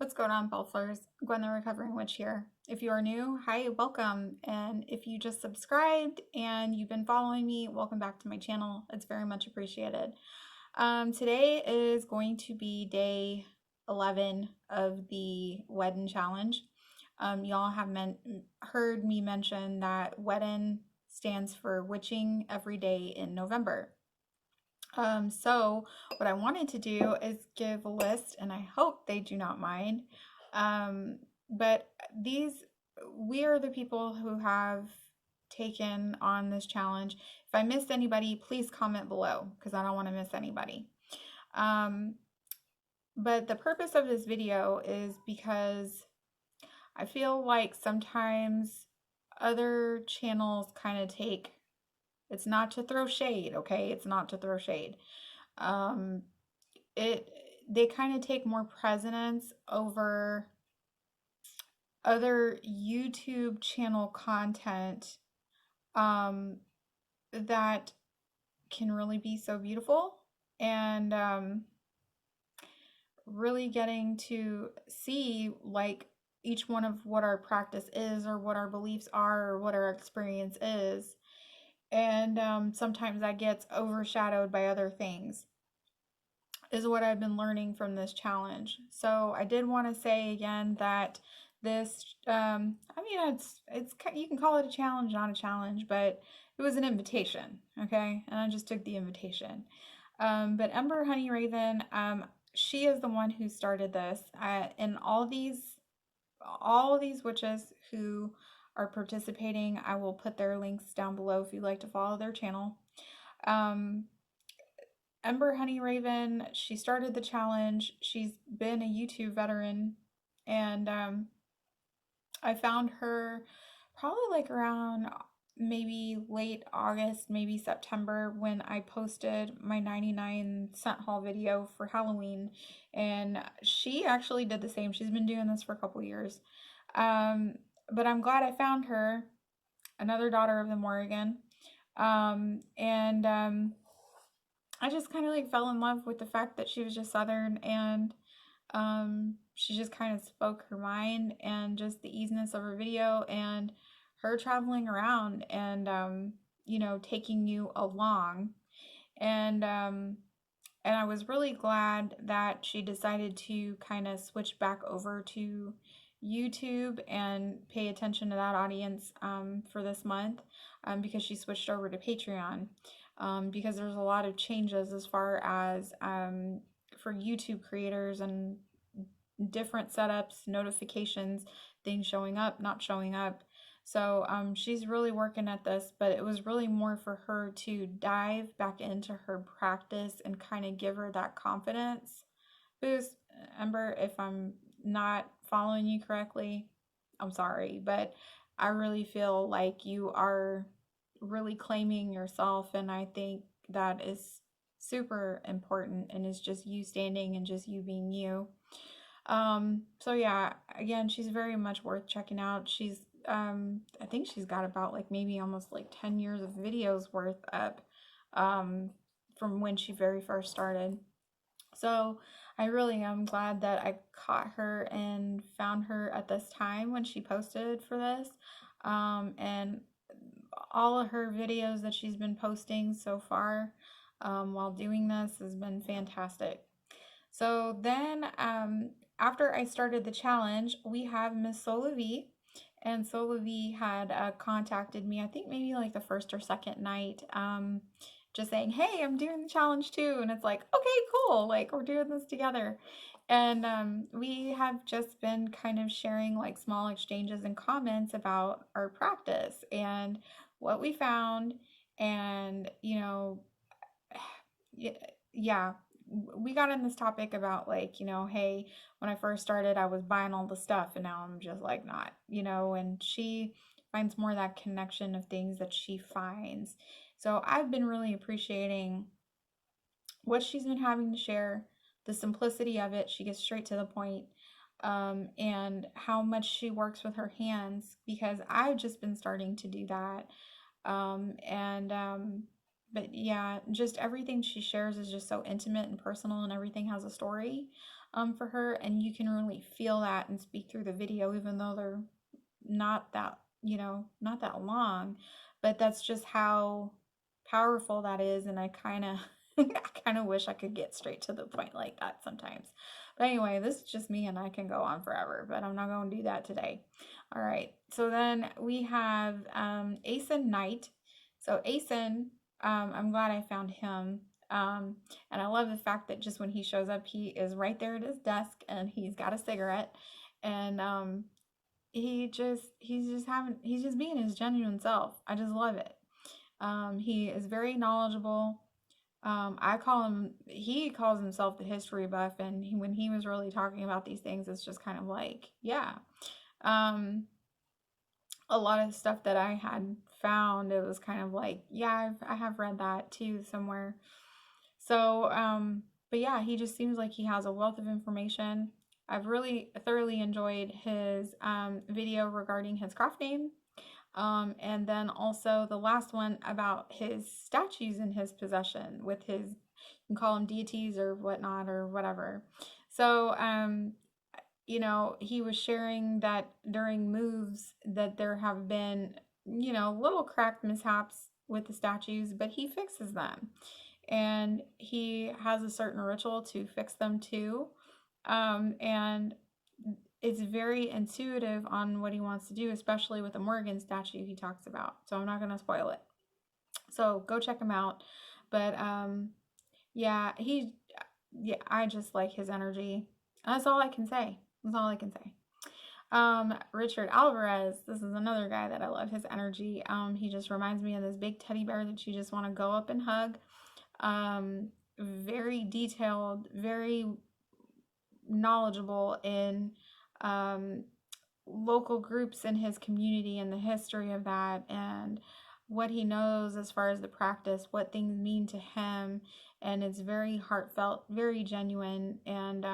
What's going on, Bellflowers? Gwen the Recovering Witch here. If you are new, hi, welcome. And if you just subscribed and you've been following me, welcome back to my channel. It's very much appreciated. Today is going to be day 11 of the Wedin challenge. Y'all have heard me mention that Wedin stands for Witching Every Day in November. So what I wanted to do is give a list, and I hope they do not mind. But we are the people who have taken on this challenge. If I missed anybody, please comment below because I don't want to miss anybody. But the purpose of this video is because I feel like sometimes other channels kind of take, it's not to throw shade, okay? It's not to throw shade. They kind of take more precedence over other YouTube channel content that can really be so beautiful, and really getting to see like each one of what our practice is, or what our beliefs are, or what our experience is. And sometimes that gets overshadowed by other things, is what I've been learning from this challenge. So I did want to say again that this, I mean, it's you can call it a challenge, not a challenge, but it was an invitation, okay? And I just took the invitation. But Ember Honeyraven, she is the one who started this, and all these witches who are participating, I will put their links down below if you'd like to follow their channel. Ember Honeyraven, she started the challenge. She's been a YouTube veteran, and I found her probably like around maybe late August, maybe September, when I posted my 99-cent haul video for Halloween, and she actually did the same. She's been doing this for a couple years. But I'm glad I found her, another daughter of the Morrigan. I just kind of like fell in love with the fact that she was just Southern, and she just kind of spoke her mind, and just the easiness of her video, and her traveling around, and you know, taking you along. And I was really glad that she decided to kind of switch back over to YouTube and pay attention to that audience for this month, because she switched over to Patreon, because there's a lot of changes as far as for YouTube creators, and different setups, notifications, things showing up, not showing up. So she's really working at this, but it was really more for her to dive back into her practice and kind of give her that confidence boost. Ember, if I'm not following you correctly, I'm sorry, but I really feel like you are really claiming yourself, and I think that is super important, and it's just you standing and just you being you. So yeah, again, she's very much worth checking out. She's I think she's got about like maybe almost like 10 years of videos worth up from when she very first started. So I really am glad that I caught her and found her at this time when she posted for this. And all of her videos that she's been posting so far while doing this has been fantastic. So then after I started the challenge, we have Miss Sola V. And Sola V had contacted me, I think maybe like the first or second night, just saying, hey, I'm doing the challenge too. And it's like, okay, cool, like we're doing this together. And we have just been kind of sharing like small exchanges and comments about our practice and what we found. And, you know, yeah, we got in this topic about like, you know, hey, when I first started, I was buying all the stuff, and now I'm just like not, you know, and she finds more of that connection of things that she finds. So I've been really appreciating what she's been having to share, the simplicity of it. She gets straight to the point, and how much she works with her hands, because I've just been starting to do that. But yeah, just everything she shares is just so intimate and personal, and everything has a story. for her, and you can really feel that and speak through the video, even though they're not that, not that long. But that's just how powerful that is, and I kind of I kind of wish I could get straight to the point like that sometimes. But anyway, this is just me, and I can go on forever, but I'm not going to do that today. All right, so then we have Asa Knight. So Asa, I'm glad I found him. And I love the fact that just when he shows up, he is right there at his desk, and he's got a cigarette, and he's just being his genuine self. I just love it. He is very knowledgeable. He calls himself the history buff, and when he was really talking about these things, it's just kind of like, yeah. A lot of stuff that I had found, it was kind of like, yeah, I have read that too somewhere. So, but yeah, he just seems like he has a wealth of information. I've really thoroughly enjoyed his video regarding his craft name. And then also the last one about his statues in his possession with his, you can call them deities or whatnot or whatever. So, he was sharing that during moves that there have been, little cracked mishaps with the statues, but he fixes them. And he has a certain ritual to fix them too. And it's very intuitive on what he wants to do, especially with the Morrigan statue he talks about. So I'm not going to spoil it. So go check him out. But yeah, I just like his energy. That's all I can say. That's all I can say. Richard Alvarez, this is another guy that I love his energy. He just reminds me of this big teddy bear that you just want to go up and hug. Very detailed, very knowledgeable in local groups in his community and the history of that, and what he knows as far as the practice, what things mean to him, and it's very heartfelt, very genuine, and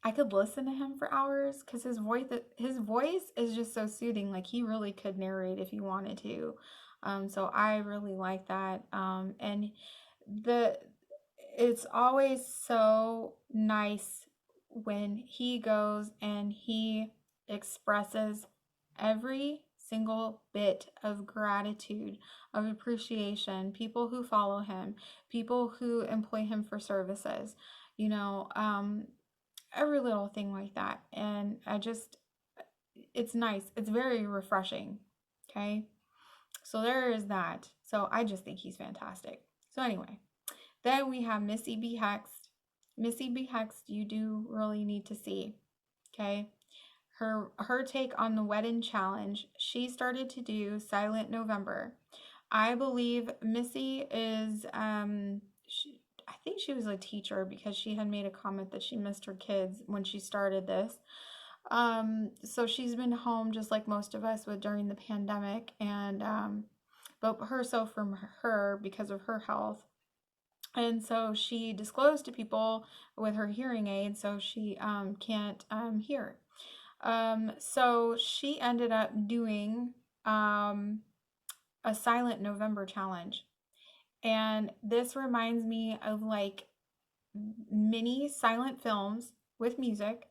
I could listen to him for hours because his voice is just so soothing. Like, he really could narrate if he wanted to. So I really like that. And it's always so nice when he goes and he expresses every single bit of gratitude, of appreciation, people who follow him, people who employ him for services, every little thing like that. And it's nice. It's very refreshing. Okay. So there is that. So I just think he's fantastic. So anyway, then we have Missy B Hex. Missy B Hex, you do really need to see. Okay. Her take on the Wedin challenge. She started to do Silent November. I believe Missy is I think she was a teacher because she had made a comment that she missed her kids when she started this. So she's been home just like most of us during the pandemic, and but from her because of her health. And so she disclosed to people with her hearing aid, so she can't hear. So she ended up doing a Silent November challenge. And this reminds me of like mini silent films with music.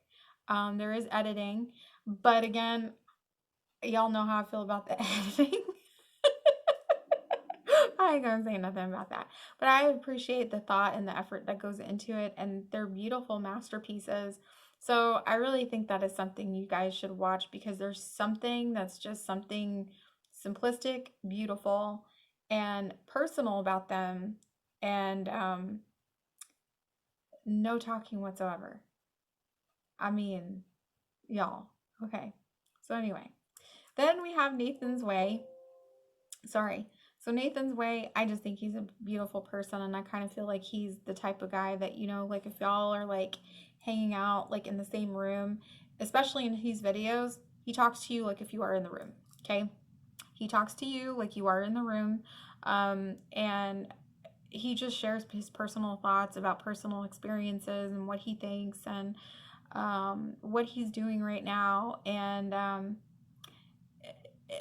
There is editing, but again, y'all know how I feel about the editing. I ain't gonna say nothing about that, but I appreciate the thought and the effort that goes into it, and they're beautiful masterpieces. So I really think that is something you guys should watch, because there's something that's just something simplistic, beautiful, and personal about them, and no talking whatsoever. I mean, y'all. Okay. So anyway, then we have Nathan's Way. Sorry. So Nathan's Way, I just think he's a beautiful person, and I kind of feel like he's the type of guy that, like if y'all are like hanging out like in the same room, especially in his videos, he talks to you like if you are in the room, okay? He talks to you like you are in the room, and he just shares his personal thoughts about personal experiences and what he thinks, and what he's doing right now, and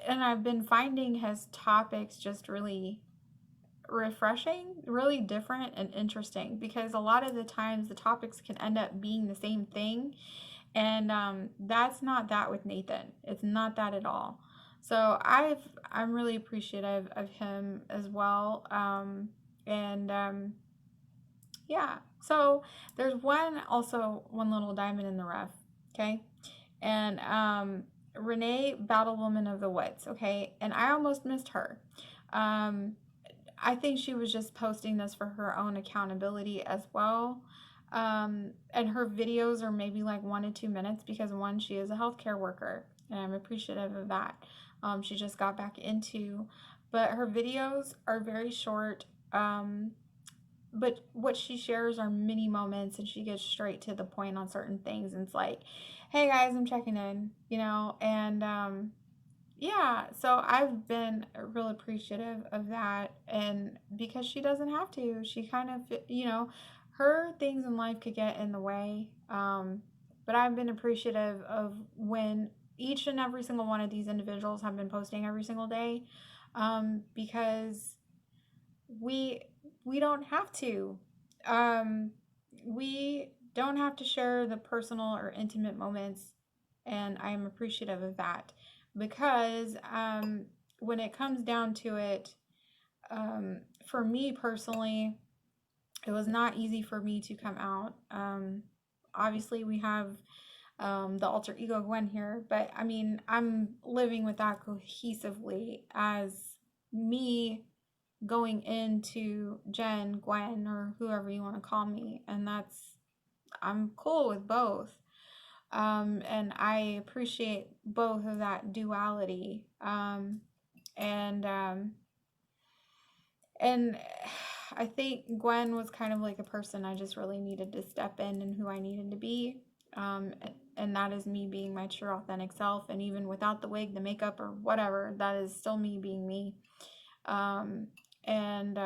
I've been finding his topics just really refreshing, really different and interesting, because a lot of the times the topics can end up being the same thing, and that's not that with Nathan. It's not that at all. So I'm really appreciative of him as well. And Yeah. So there's one little diamond in the rough. Okay. And Renee Battle, Woman of the Woods. Okay. And I almost missed her. Um, I think she was just posting this for her own accountability as well. And her videos are maybe like 1 to 2 minutes, because one, she is a healthcare worker, and I'm appreciative of that. She just got back into, but her videos are very short. But what she shares are mini moments, and she gets straight to the point on certain things. And it's like, hey guys, I'm checking in, and yeah, so I've been real appreciative of that. And because she doesn't have to, she kind of, her things in life could get in the way. But I've been appreciative of when each and every single one of these individuals have been posting every single day, because we we don't have to. Um, we don't have to share the personal or intimate moments, and I am appreciative of that, because when it comes down to it, for me personally, it was not easy for me to come out. Obviously, we have the alter ego Gwen here, but I mean, I'm living with that cohesively as me going into Jen, Gwen, or whoever you want to call me, and I'm cool with both. And I appreciate both of that duality. And and I think Gwen was kind of like a person I just really needed to step in, and who I needed to be. And that is me being my true authentic self, and even without the wig, the makeup, or whatever, that is still me being me. Um, and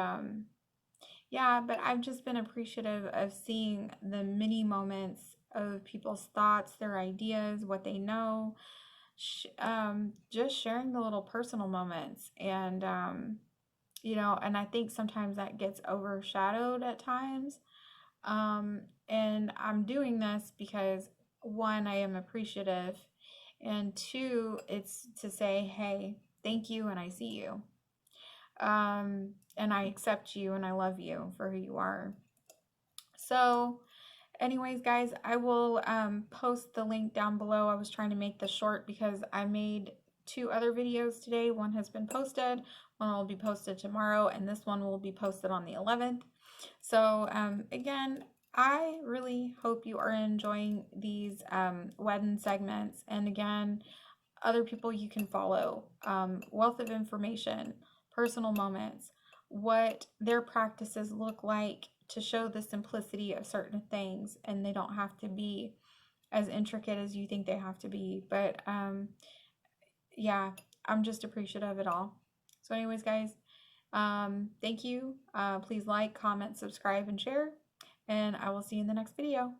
Yeah, but I've just been appreciative of seeing the mini moments of people's thoughts, their ideas, what they know, just sharing the little personal moments. And and I think sometimes that gets overshadowed at times. And I'm doing this because, one, I am appreciative, and two, it's to say, hey, thank you, and I see you. And I accept you, and I love you for who you are. So, anyways, guys, I will post the link down below. I was trying to make this short because I made 2 other videos today. One has been posted, one will be posted tomorrow, and this one will be posted on the 11th. So, again, I really hope you are enjoying these Wedin segments. And again, other people you can follow, wealth of information, personal moments, what their practices look like to show the simplicity of certain things, and they don't have to be as intricate as you think they have to be. But yeah, I'm just appreciative of it all. So anyways, guys, thank you. Please like, comment, subscribe, and share, and I will see you in the next video.